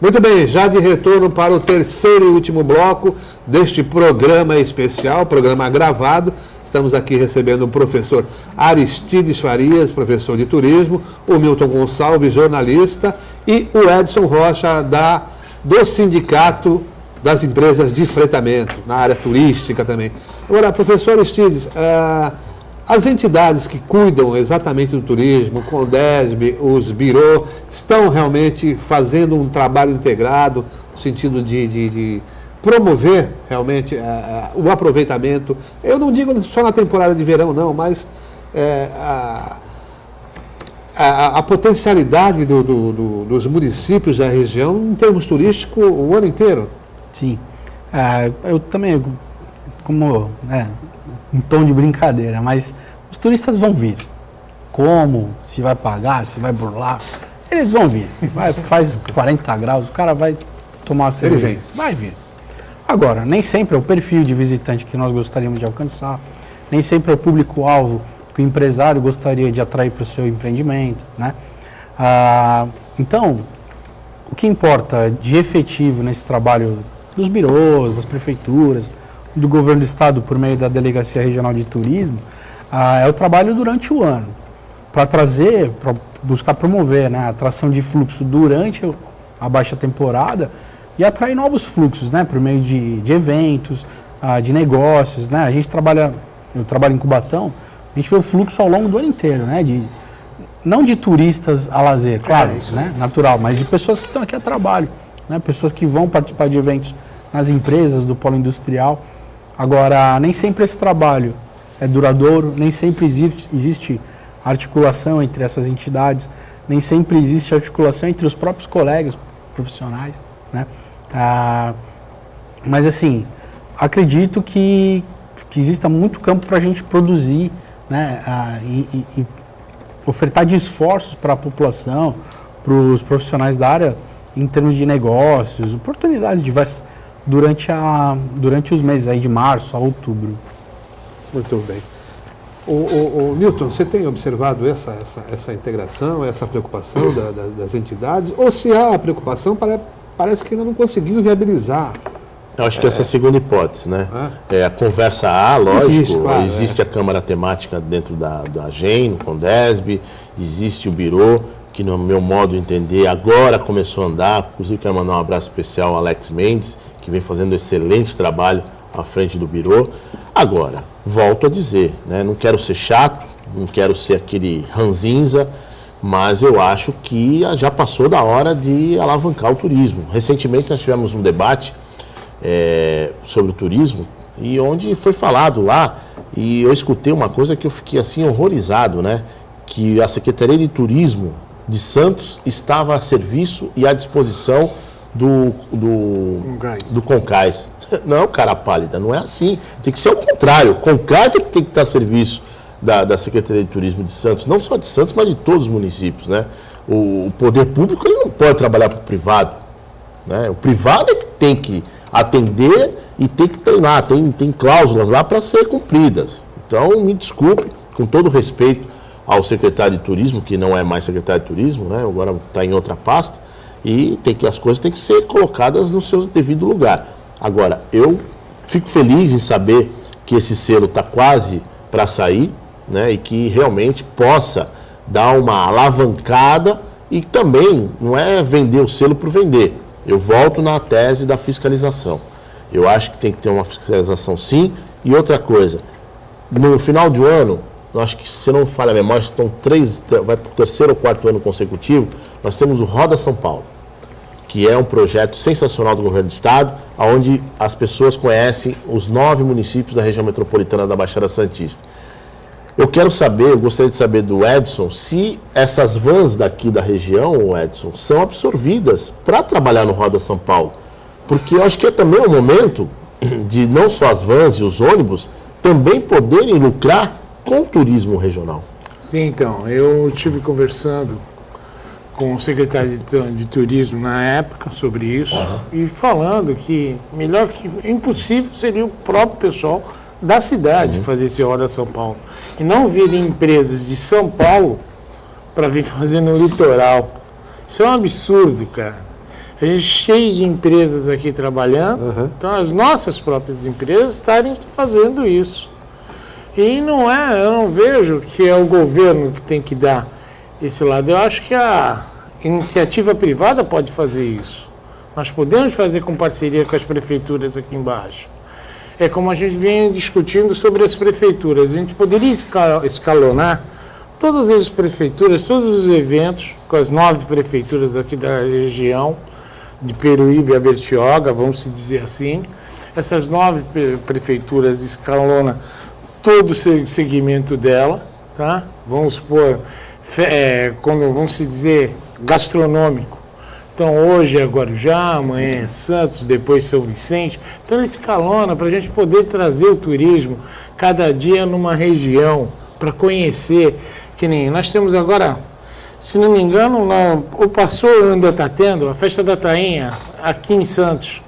Muito bem, já de retorno para o terceiro e último bloco deste programa especial, programa gravado. Estamos aqui recebendo o professor Aristides Farias, professor de turismo, o Milton Gonçalves, jornalista, e o Edson Rocha, do Sindicato das Empresas de Fretamento, na área turística também. Agora, professor Aristides, as entidades que cuidam exatamente do turismo, o CONDESB, os birô, estão realmente fazendo um trabalho integrado no sentido de promover realmente o aproveitamento. Eu não digo só na temporada de verão, não, mas a potencialidade dos municípios da região em termos turísticos o ano inteiro. Sim. Eu também, como um tom de brincadeira, mas os turistas vão vir. Como? Se vai pagar, se vai burlar, eles vão vir. Faz 40 graus, o cara vai tomar uma cerveja. Ele vem. Vai vir. Agora, nem sempre é o perfil de visitante que nós gostaríamos de alcançar, nem sempre é o público-alvo que o empresário gostaria de atrair para o seu empreendimento, né? Então, o que importa de efetivo nesse trabalho dos birôs, das prefeituras, do governo do estado por meio da Delegacia Regional de Turismo, é o trabalho durante o ano, para buscar promover, né, a atração de fluxo durante a baixa temporada e atrair novos fluxos, né, por meio de eventos, de negócios, né? Eu trabalho em Cubatão, a gente vê o fluxo ao longo do ano inteiro, né, não de turistas a lazer, claro, né, natural, mas de pessoas que estão aqui a trabalho, né, pessoas que vão participar de eventos nas empresas do polo industrial. Agora, nem sempre esse trabalho é duradouro, nem sempre existe articulação entre essas entidades, nem sempre existe articulação entre os próprios colegas profissionais, né? Mas, assim, acredito que exista muito campo para a gente produzir, né, e ofertar de esforços para a população, para os profissionais da área, em termos de negócios, oportunidades diversas durante os meses aí de março a outubro. Muito bem. O Milton, você tem observado essa integração, essa preocupação das entidades? Ou se há a preocupação, parece que ainda não conseguiu viabilizar? Eu acho que essa é a segunda hipótese, né? A conversa lógico, existe a Câmara Temática dentro da AGEM, no CONDESB, existe o Birô, que no meu modo de entender agora começou a andar. Inclusive quero mandar um abraço especial ao Alex Mendes, que vem fazendo um excelente trabalho à frente do Birô. Agora, volto a dizer, né, não quero ser chato, não quero ser aquele ranzinza, mas eu acho que já passou da hora de alavancar o turismo. Recentemente nós tivemos um debate sobre o turismo, e onde foi falado lá, e eu escutei uma coisa que eu fiquei assim horrorizado, né, que a Secretaria de Turismo de Santos estava a serviço e à disposição do Concais. Não, cara pálida, não é assim. Tem que ser ao contrário. O Concais é que tem que estar a serviço da Secretaria de Turismo de Santos, não só de Santos, mas de todos os municípios, né? O poder público ele não pode trabalhar para o privado, né? O privado é que tem que atender e tem que ter lá, tem cláusulas lá para ser cumpridas. Então, me desculpe, com todo respeito ao secretário de Turismo, que não é mais secretário de Turismo, né? Agora está em outra pasta, e as coisas têm que ser colocadas no seu devido lugar. Agora, eu fico feliz em saber que esse selo está quase para sair, né, e que realmente possa dar uma alavancada e também não é vender o selo por vender. Eu volto na tese da fiscalização. Eu acho que tem que ter uma fiscalização sim. E outra coisa, no final de ano, eu acho que, se não falha a memória, vai para o 3º ou 4º ano consecutivo, nós temos o Roda São Paulo, que é um projeto sensacional do governo do estado, onde as pessoas conhecem os 9 municípios da região metropolitana da Baixada Santista. Eu gostaria de saber do Edson, se essas vans daqui da região, Edson, são absorvidas para trabalhar no Roda São Paulo. Porque eu acho que é também o momento de não só as vans e os ônibus também poderem lucrar com o turismo regional. Sim, então, eu estive conversando com o secretário de turismo na época sobre isso, e falando que impossível seria o próprio pessoal da cidade fazer esse Roda São Paulo. E não vir empresas de São Paulo para vir fazer no litoral. Isso é um absurdo, cara. A gente cheio de empresas aqui trabalhando, então as nossas próprias empresas estarem fazendo isso. E eu não vejo que é o governo que tem que dar esse lado. Eu acho que a iniciativa privada pode fazer isso. Nós podemos fazer com parceria com as prefeituras aqui embaixo. É como a gente vem discutindo sobre as prefeituras. A gente poderia escalonar todas as prefeituras, todos os eventos, com as 9 prefeituras aqui da região, de Peruíbe a Bertioga, vamos se dizer assim. Essas 9 prefeituras escalona todo o segmento dela, tá? Vamos supor, vamos se dizer, gastronômico. Então, hoje é Guarujá, amanhã é Santos, depois São Vicente. Então, ele escalona para a gente poder trazer o turismo cada dia numa região, para conhecer. Que nem nós temos agora, se não me engano, o Passou ainda está tendo a Festa da Tainha aqui em Santos,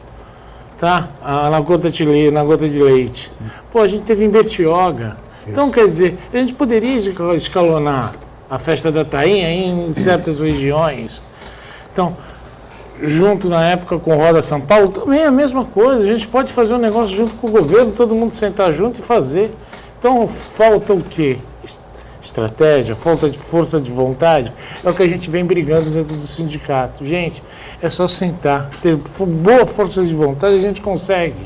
tá? Na gota de leite. Pô, a gente teve em Bertioga. Então, quer dizer, a gente poderia escalonar a Festa da Tainha em certas regiões. Então, junto na época com o Roda São Paulo, também é a mesma coisa. A gente pode fazer um negócio junto com o governo, todo mundo sentar junto e fazer. Então, falta o quê? Estratégia, falta de força de vontade. É o que a gente vem brigando dentro do sindicato. Gente, é só sentar, ter boa força de vontade, a gente consegue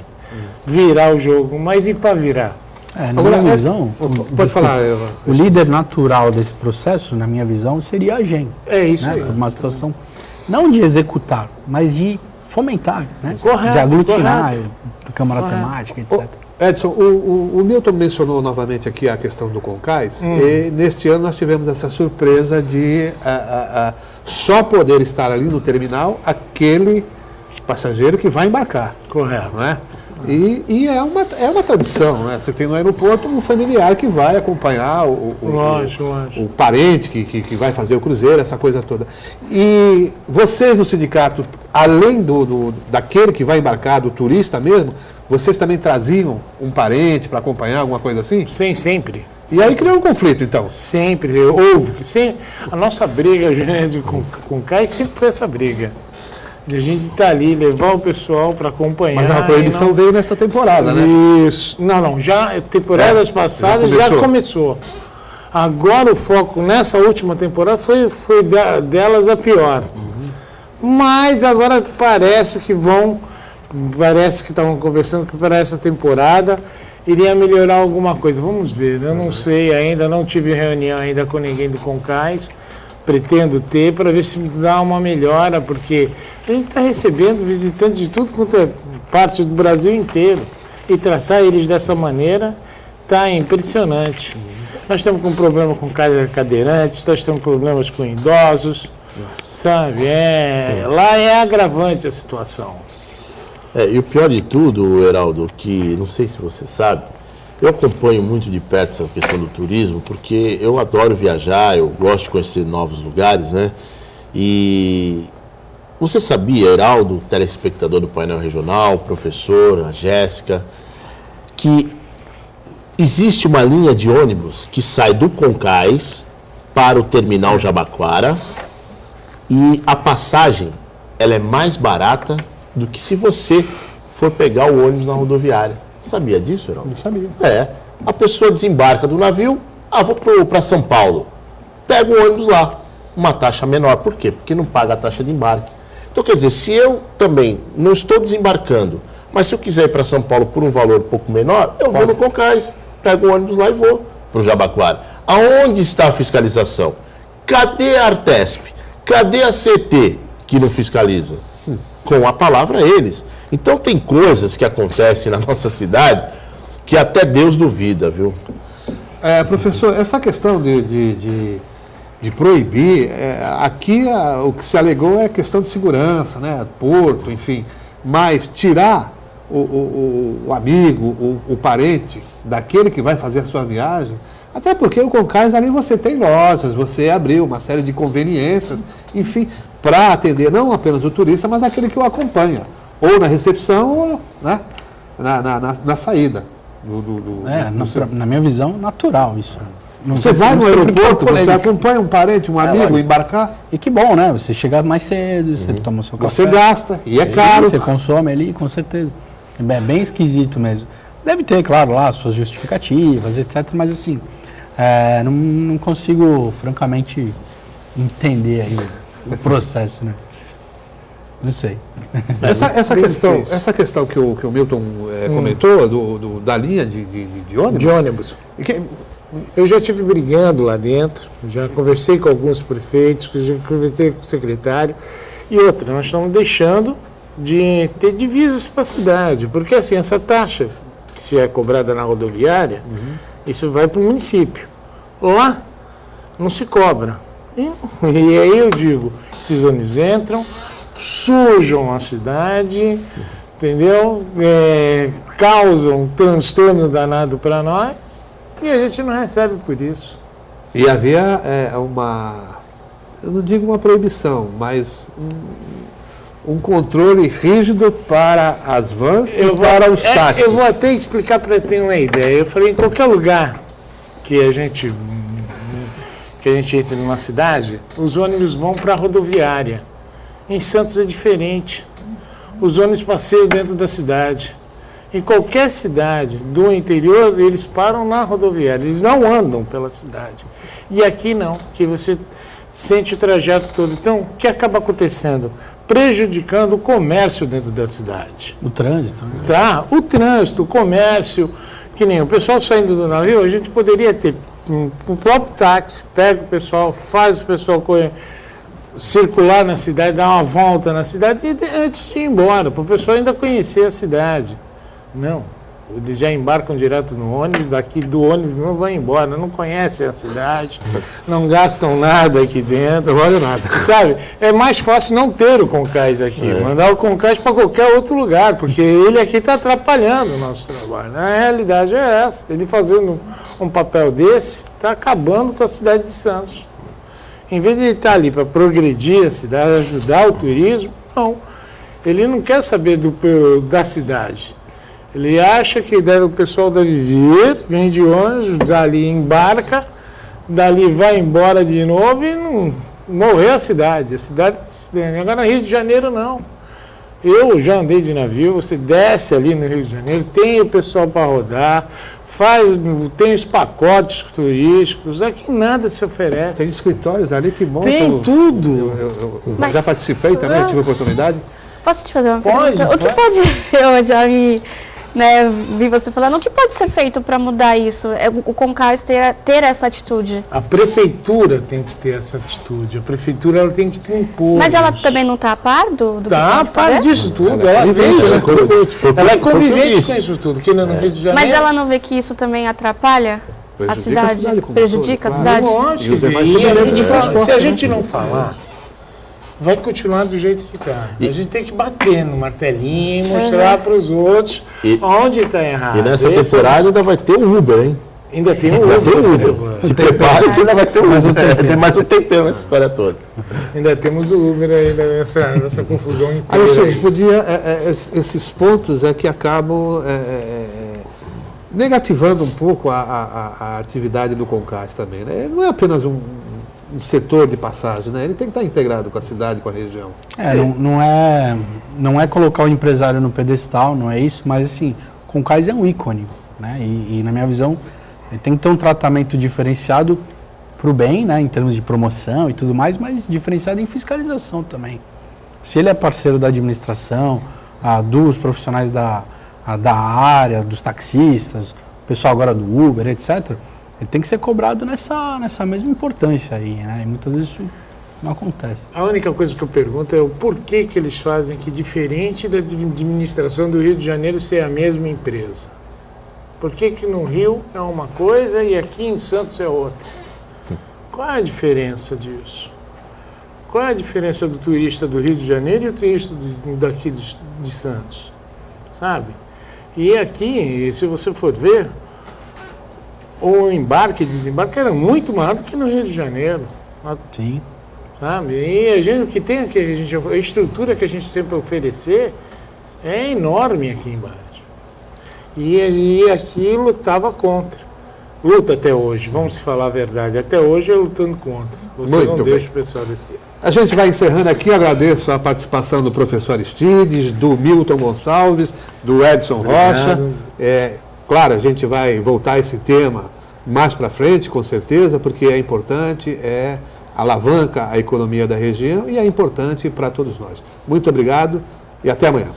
virar o jogo. Mas e para virar? Na minha visão, Pode falar, Eva. o líder natural desse processo, na minha visão, seria a gente. É isso aí. Uma situação, não de executar, mas de fomentar, né? Correto, de aglutinar, correto. Câmara Correto. Temática, etc. Edson, o Milton mencionou novamente aqui a questão do Concais, e neste ano nós tivemos essa surpresa de só poder estar ali no terminal aquele passageiro que vai embarcar. Correto. Não é? E é uma tradição, né? Você tem no aeroporto um familiar que vai acompanhar Lógico. o parente que vai fazer o cruzeiro, essa coisa toda. E vocês no sindicato, além daquele que vai embarcar, do turista mesmo, vocês também traziam um parente para acompanhar, alguma coisa assim? Sim, sempre. E aí criou um conflito, então? Sempre. Houve. A nossa briga, Genésio, com o Caio, sempre foi essa briga. De a gente estar ali, levar o pessoal para acompanhar. Mas a proibição veio nessa temporada, né? Isso. Não. Já temporadas passadas já começou. Agora o foco nessa última temporada foi delas a pior. Mas agora parece que estavam conversando que para essa temporada iria melhorar alguma coisa. Vamos ver. Eu não sei ainda, não tive reunião ainda com ninguém do Concais. Pretendo ter para ver se dá uma melhora, porque a gente está recebendo visitantes de tudo quanto é parte do Brasil inteiro, e tratar eles dessa maneira está impressionante. Nós estamos com problema com cadeirantes, nós temos problemas com idosos, sabe? Lá é agravante a situação. E o pior de tudo, Heraldo, que não sei se você sabe, eu acompanho muito de perto essa questão do turismo, porque eu adoro viajar, eu gosto de conhecer novos lugares, né? E você sabia, Heraldo, telespectador do painel regional, professor, a Jéssica, que existe uma linha de ônibus que sai do Concais para o terminal Jabaquara e a passagem ela é mais barata do que se você for pegar o ônibus na rodoviária. Sabia disso, Heraldo? Não sabia. A pessoa desembarca do navio, vou para São Paulo. Pega o ônibus lá, uma taxa menor. Por quê? Porque não paga a taxa de embarque. Então, quer dizer, se eu também não estou desembarcando, mas se eu quiser ir para São Paulo por um valor um pouco menor, eu vou no Concais, pego o ônibus lá e vou para o Jabaquara. Aonde está a fiscalização? Cadê a Artesp? Cadê a CT que não fiscaliza? Com a palavra eles. Então tem coisas que acontecem na nossa cidade que até Deus duvida, viu? Professor, essa questão de proibir, aqui o que se alegou é questão de segurança, né? Porto, enfim. Mas tirar o amigo, o parente daquele que vai fazer a sua viagem, até porque o Concais ali você tem lojas, você abriu uma série de conveniências, enfim, para atender não apenas o turista, mas aquele que o acompanha, ou na recepção, ou né, na saída. Na minha visão, natural isso. Você vai no aeroporto, você acompanha um parente, um amigo, embarcar. E que bom, né? Você chega mais cedo, você toma o seu café. Você gasta, e é caro. Você consome ali, com certeza. É bem esquisito mesmo. Deve ter, claro, lá suas justificativas, etc. Mas assim, não consigo, francamente, entender aí o processo, né? Não sei. Essa questão que o Milton comentou, da linha de ônibus. De ônibus. Eu já estive brigando lá dentro, já conversei com alguns prefeitos, já conversei com o secretário. E outra, nós estamos deixando de ter divisas para a cidade, porque assim, essa taxa que se é cobrada na rodoviária, isso vai para o município. Lá não se cobra. E aí eu digo, esses ônibus entram, sujam a cidade, entendeu? Causam um transtorno danado para nós. E a gente não recebe por isso. E havia eu não digo uma proibição, mas um controle rígido para as vans para os táxis. Eu vou até explicar para ter uma ideia. Eu falei, em qualquer lugar que a gente entre numa cidade, os ônibus vão para a rodoviária. Em Santos é diferente. Os ônibus passeiam dentro da cidade. Em qualquer cidade do interior, eles param na rodoviária, eles não andam pela cidade. E aqui não, que você sente o trajeto todo. Então, o que acaba acontecendo? Prejudicando o comércio dentro da cidade. O trânsito. Né? Tá, o trânsito, o comércio, que nem o pessoal saindo do navio, a gente poderia ter o próprio táxi, pega o pessoal, faz o pessoal circular na cidade, dar uma volta na cidade antes de ir embora, para o pessoal ainda conhecer a cidade. Não, eles já embarcam direto no ônibus, daqui do ônibus não vão embora, não conhecem a cidade, não gastam nada aqui dentro, olha nada, sabe? É mais fácil não ter o Concais aqui, mandar o Concais para qualquer outro lugar, porque ele aqui está atrapalhando o nosso trabalho. A realidade é essa, ele fazendo um papel desse, está acabando com a cidade de Santos. Em vez de ele estar ali para progredir a cidade, ajudar o turismo, não. Ele não quer saber da cidade. Ele acha que o pessoal deve vir, vem de ônibus, dali embarca, dali vai embora de novo e não morrer a cidade. Agora no Rio de Janeiro não. Eu já andei de navio, você desce ali no Rio de Janeiro, tem o pessoal para rodar, tem os pacotes turísticos, aqui nada se oferece. Tem escritórios ali que montam. Tem tudo. Eu já participei também, tive a oportunidade. Posso te fazer uma Pode, pergunta? O que pode... Eu já vi você falando, o que pode ser feito para mudar isso? O Concais ter essa atitude? A prefeitura tem que ter essa atitude. A prefeitura ela tem que ter impor. Mas ela também não está a par do que Está a pode par fazer? disso tudo. Ela vê isso tudo. Ela é convivente com isso tudo. Que no Rio de Janeiro. Mas ela não vê que isso também atrapalha a cidade? Prejudica a cidade? Lógico, se a gente não falar, vai continuar do jeito que está. A gente tem que bater no martelinho, mostrar para os outros onde está errado. E nessa temporada ainda vai ter o Uber, hein? Ainda tem o Uber. Se prepare que ainda vai ter o Uber. Tem mais um tempero nessa história toda. Ainda temos o Uber ainda nessa confusão inteira. Alexandre, podia, esses pontos que acabam negativando um pouco a atividade do Concais também. Né? Ele não é apenas um setor de passagem, né? Ele tem que estar integrado com a cidade, com a região. Não é colocar o empresário no pedestal, não é isso, mas assim, Concais é um ícone, né? E na minha visão, ele tem que ter um tratamento diferenciado para o bem, né? Em termos de promoção e tudo mais, mas diferenciado em fiscalização também. Se ele é parceiro da administração, dos profissionais da área, dos taxistas, o pessoal agora do Uber, etc., ele tem que ser cobrado nessa mesma importância aí, né? E muitas vezes isso não acontece. A única coisa que eu pergunto é o porquê que eles fazem que, diferente da administração do Rio de Janeiro, ser a mesma empresa. Por que que no Rio é uma coisa e aqui em Santos é outra? Qual é a diferença disso? Qual é a diferença do turista do Rio de Janeiro e o turista daqui de Santos? Sabe? E aqui, se você for ver, o embarque e desembarque era muito maior do que no Rio de Janeiro. Sim. Sabe? E a gente, o que tem aqui, a estrutura que a gente sempre oferecer é enorme aqui embaixo. E aqui lutava contra. Luta até hoje, vamos falar a verdade. Até hoje é lutando contra. Você Muito não bem. deixa o pessoal descer. A gente vai encerrando aqui, agradeço a participação do professor Aristides, do Milton Gonçalves, do Edson Rocha. Claro, a gente vai voltar a esse tema mais para frente, com certeza, porque é importante, alavanca a economia da região e é importante para todos nós. Muito obrigado e até amanhã.